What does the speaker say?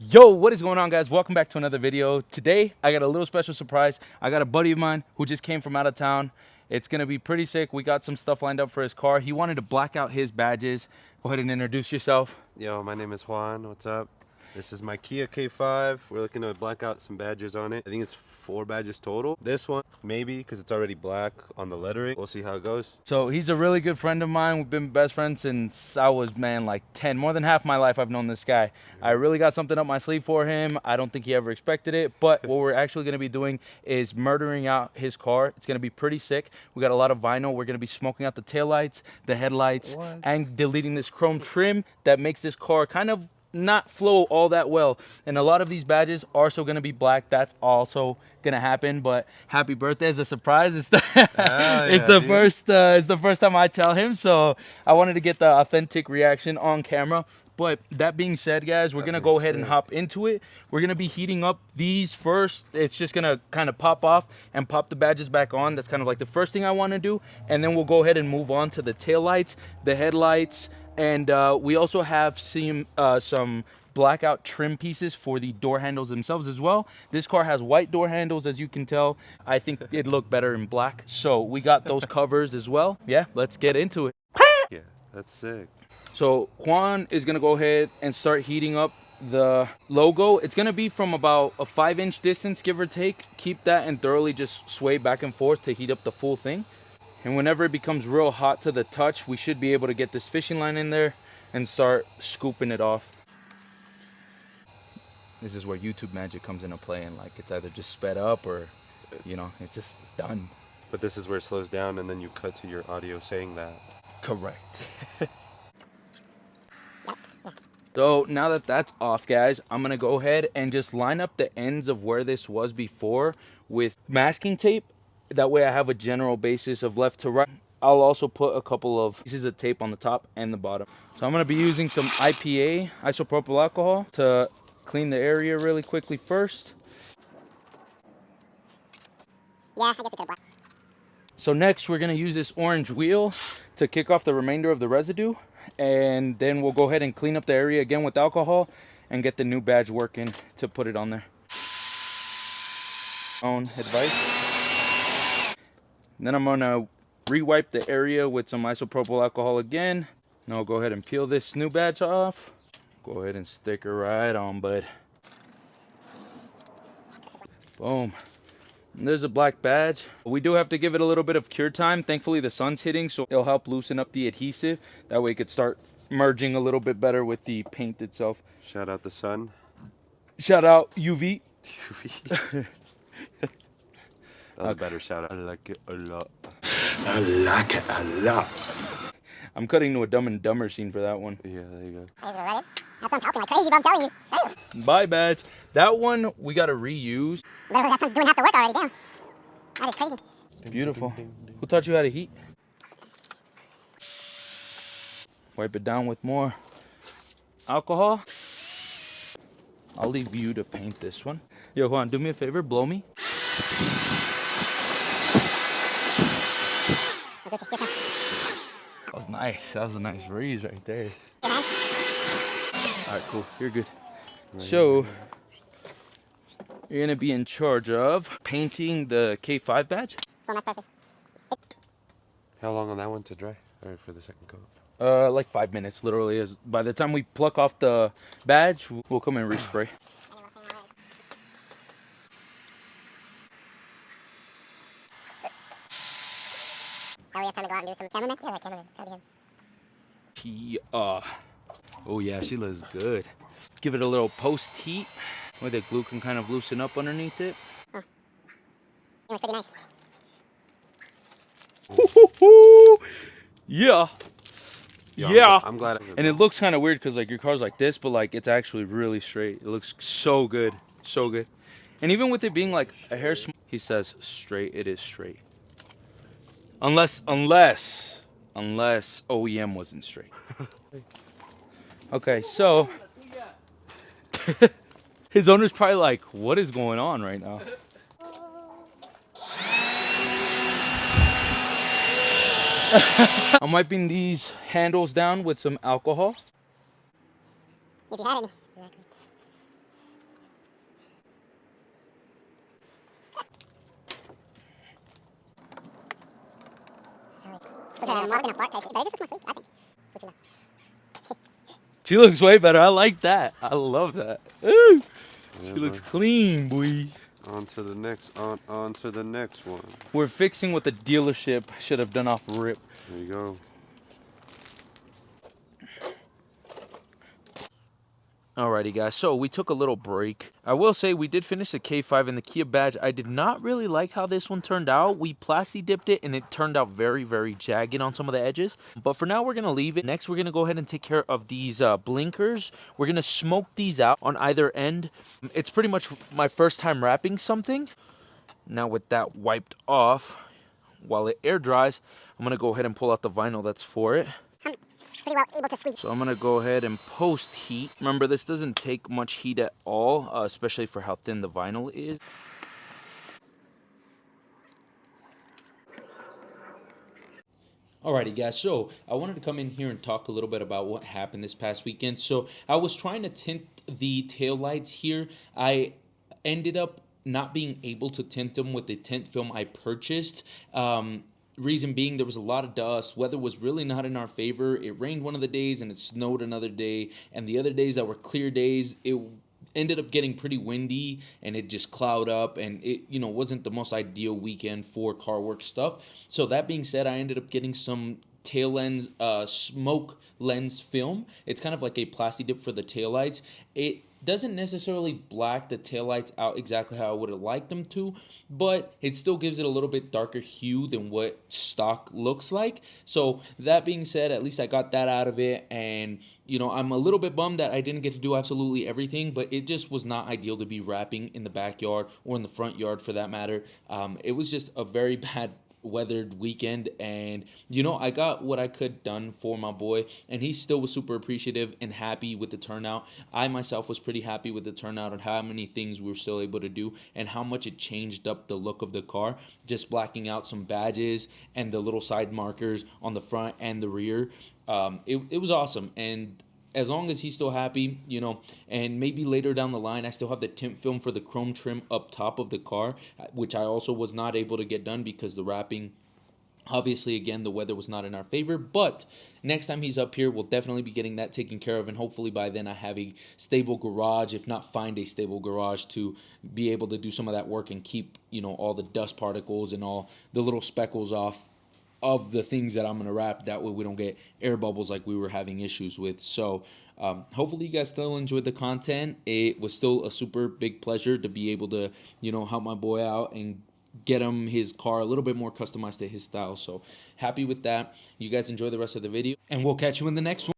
Yo, what is going on, guys? Welcome back to another video. Today I got a little special surprise. I got a buddy of mine who just came from out of town. It's gonna be pretty sick. We got some stuff lined up for his car. He wanted to black out his badges. Go ahead and introduce yourself. Yo, my name is Juan. What's up? This is my Kia K5. We're looking to black out some badges on it. I think it's 4 badges total. This one, maybe, because it's already black on the lettering. We'll see how it goes. So he's a really good friend of mine. We've been best friends since I was, man, like 10. More than half my life I've known this guy. I really got something up my sleeve for him. I don't think he ever expected it. But what we're actually going to be doing is murdering out his car. It's going to be pretty sick. We got a lot of vinyl. We're going to be smoking out the taillights, the headlights, and deleting this chrome trim that makes this car kind of not flow all that well. And a lot of these badges are also going to be black. That's also gonna happen. But happy birthday as a surprise. It's the it's the first time I tell him, so I wanted to get the authentic reaction on camera. But that being said, guys, we're gonna go ahead and hop into it. We're gonna be heating up these first. It's just gonna kind of pop off and pop the badges back on. That's kind of like the first thing I want to do, and then we'll go ahead and move on to the tail lights, the headlights, and we also have some blackout trim pieces for the door handles themselves as well. This car has white door handles, as you can tell. I think it'd look better in black, so we got those covers as well. Yeah, let's get into it. Yeah, that's sick. So Juan is gonna go ahead and start heating up the logo. It's gonna be from about a 5-inch distance, give or take. Keep that and thoroughly just sway back and forth to heat up the full thing. And whenever it becomes real hot to the touch, we should be able to get this fishing line in there and start scooping it off. This is where YouTube magic comes into play, and like it's either just sped up or, you know, it's just done. But this is where it slows down and then you cut to your audio saying that. Correct. So now that that's off, guys, I'm gonna go ahead and just line up the ends of where this was before with masking tape. That way I have a general basis of left to right. I'll also put a couple of pieces of tape on the top and the bottom. So I'm gonna be using some IPA, isopropyl alcohol, to clean the area really quickly first. Yeah, I guess we could have black. So next we're gonna use this orange wheel to kick off the remainder of the residue. And then we'll go ahead and clean up the area again with alcohol and get the new badge working to put it on there. Own advice. And then I'm gonna re-wipe the area with some isopropyl alcohol again. Now I'll go ahead and peel this new badge off. Go ahead and stick her right on, bud. Boom. And there's a black badge. We do have to give it a little bit of cure time. Thankfully the sun's hitting, so it'll help loosen up the adhesive. That way it could start merging a little bit better with the paint itself. Shout out the sun. Shout out UV. UV. That was a better shout out. I like it a lot. I like it a lot. I'm cutting to a Dumb and Dumber scene for that one. Yeah, there you go. That sounds talking like crazy, but I'm telling you. Bye, badge. That one we gotta reuse. Literally, that sun's doing half the work already, damn. That is crazy. Beautiful. Who taught you how to heat? Wipe it down with more alcohol. I'll leave you to paint this one. Yo, Juan, do me a favor, blow me. That was nice. That was a nice breeze right there. All right, cool. You're good. So you're gonna be in charge of painting the K5 badge. So that's perfect. How long on that one to dry? Or for the second coat? Like 5 minutes, literally. Is by the time we pluck off the badge, we'll come and respray. Now we have time to go out and do some cameraman. Yeah, that cameraman. It's gotta be him. Oh yeah, she looks good. Give it a little post heat where the glue can kind of loosen up underneath it. Oh. It looks pretty nice. Yeah. Yo, Yeah. I'm glad. And it looks kind of weird because like your car's like this, but like it's actually really straight. It looks so good. So good. And even with it being like a hair small, he says straight, it is straight. Unless OEM wasn't straight. Okay, so his owner's probably like, what is going on right now? I'm wiping these handles down with some alcohol. If you had any. Exactly. She looks way better. I like that. I love that. Ooh, Yeah, she looks bud. clean, boy. On to the next, on to the next one. We're fixing what the dealership should have done off rip. There you go. Alrighty guys, so we took a little break. I will say we did finish the K5 and the Kia badge. I did not really like how this one turned out. We plasti dipped it and it turned out very, very jagged on some of the edges. But for now, we're going to leave it. Next, we're going to go ahead and take care of these blinkers. We're going to smoke these out on either end. It's pretty much my first time wrapping something. Now with that wiped off, while it air dries, I'm going to go ahead and pull out the vinyl that's for it. Pretty well able to squeeze. So I'm going to go ahead and post heat. Remember, this doesn't take much heat at all, especially for how thin the vinyl is. Alrighty guys, so I wanted to come in here and talk a little bit about what happened this past weekend. So I was trying to tint the taillights here. I ended up not being able to tint them with the tint film I purchased. Reason being, there was a lot of dust. Weather was really not in our favor. It rained one of the days and it snowed another day. And the other days that were clear days, it ended up getting pretty windy and it just cloud up, and it wasn't the most ideal weekend for car work stuff. So that being said, I ended up getting some tail lens smoke lens film. It's kind of like a plasti dip for the taillights. It doesn't necessarily black the taillights out exactly how I would have liked them to, but it still gives it a little bit darker hue than what stock looks like. So that being said, at least I got that out of it, and I'm a little bit bummed that I didn't get to do absolutely everything, but it just was not ideal to be wrapping in the backyard or in the front yard for that matter. It was just a very bad weathered weekend, and I got what I could done for my boy, and he still was super appreciative and happy with the turnout. I myself was pretty happy with the turnout and how many things we were still able to do and how much it changed up the look of the car, just blacking out some badges and the little side markers on the front and the rear. It was awesome, and as long as he's still happy, and maybe later down the line, I still have the tint film for the chrome trim up top of the car, which I also was not able to get done because the wrapping, obviously, again, the weather was not in our favor. But next time he's up here, we'll definitely be getting that taken care of, and hopefully by then I have a stable garage, if not find a stable garage to be able to do some of that work and keep, all the dust particles and all the little speckles off of the things that I'm going to wrap. That way we don't get air bubbles like we were having issues with. So hopefully you guys still enjoyed the content. It was still a super big pleasure to be able to, help my boy out and get him his car a little bit more customized to his style. So happy with that. You guys enjoy the rest of the video, and we'll catch you in the next one.